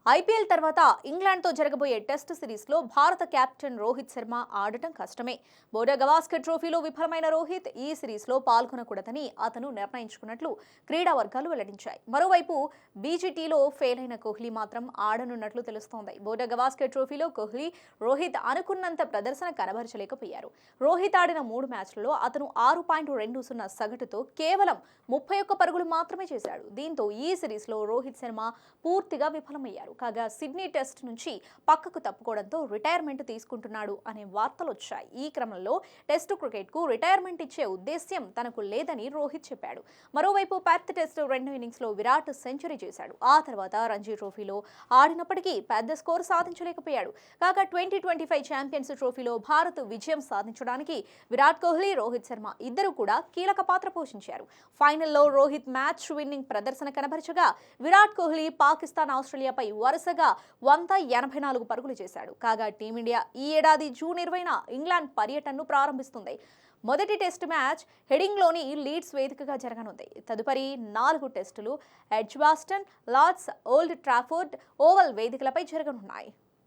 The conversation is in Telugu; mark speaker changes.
Speaker 1: ఐపీఎల్ తర్వాత ఇంగ్లాండ్తో జరగబోయే టెస్ట్ సిరీస్లో భారత కెప్టెన్ రోహిత్ శర్మ ఆడటం కష్టమే. బోర్డర్ గవాస్కర్ ట్రోఫీలో విఫలమైన రోహిత్ ఈ సిరీస్లో పాల్గొనకూడదని అతను నిర్ణయించుకున్నట్లు క్రీడా వర్గాలు వెల్లడించాయి. మరోవైపు బీజీటీలో ఫెయిల్ అయిన కోహ్లీ మాత్రం ఆడనున్నట్లు తెలుస్తోంది. బోర్డర్ గవాస్కర్ ట్రోఫీలో కోహ్లీ, రోహిత్ అనుకున్నంత ప్రదర్శన కనబరచలేకపోయారు. రోహిత్ ఆడిన 3 మ్యాచ్లలో అతను 6.20 సగటుతో కేవలం 31 పరుగులు మాత్రమే చేశాడు. దీంతో ఈ సిరీస్లో రోహిత్ శర్మ పూర్తిగా విఫలమయ్యారు. కాగా సిడ్నీ టెస్ట్ నుంచి పక్కకు తప్పుకోవడంతో రిటైర్మెంట్ తీసుకుంటున్నాడు అనే వార్తలు వచ్చాయి. ఈ క్రమంలో టెస్ట్ క్రికెట్కు రిటైర్మెంట్ ఇచ్చే ఉద్దేశ్యం తనకు లేదని రోహిత్ చెప్పాడు. మరోవైపు పెర్త్ టెస్ట్ 2వ ఇన్నింగ్స్లో విరాట్ సెంచరీ చేశాడు. ఆ తర్వాత రంజీ ట్రోఫీలో ఆడినప్పటికీ పెద్ద స్కోర్ సాధించలేకపోయాడు. కాగా 2025 ఛాంపియన్స్ ట్రోఫీలో భారత్ విజయం సాధించడానికి విరాట్ కోహ్లీ, రోహిత్ శర్మ ఇద్దరు కూడా కీలక పాత్ర పోషించారు. ఫైనల్లో రోహిత్ మ్యాచ్ విన్నింగ్ ప్రదర్శన కనబరచగా విరాట్ కోహ్లీ పాకిస్తాన్, ఆస్ట్రేలియాపై వరుసగా 184 పరుగులు చేశాడు. కాగా టీమిండియా ఈ ఏడాది జూన్ 20న ఇంగ్లాండ్ పర్యటనను ప్రారంభిస్తుంది. మొదటి టెస్ట్ మ్యాచ్ హెడింగ్లోని లీడ్స్ వేదికగా జరగనుంది. తదుపరి 4 టెస్టులు Edgbaston, Lord's, Old Trafford, Oval వేదికలపై జరగనున్నాయి.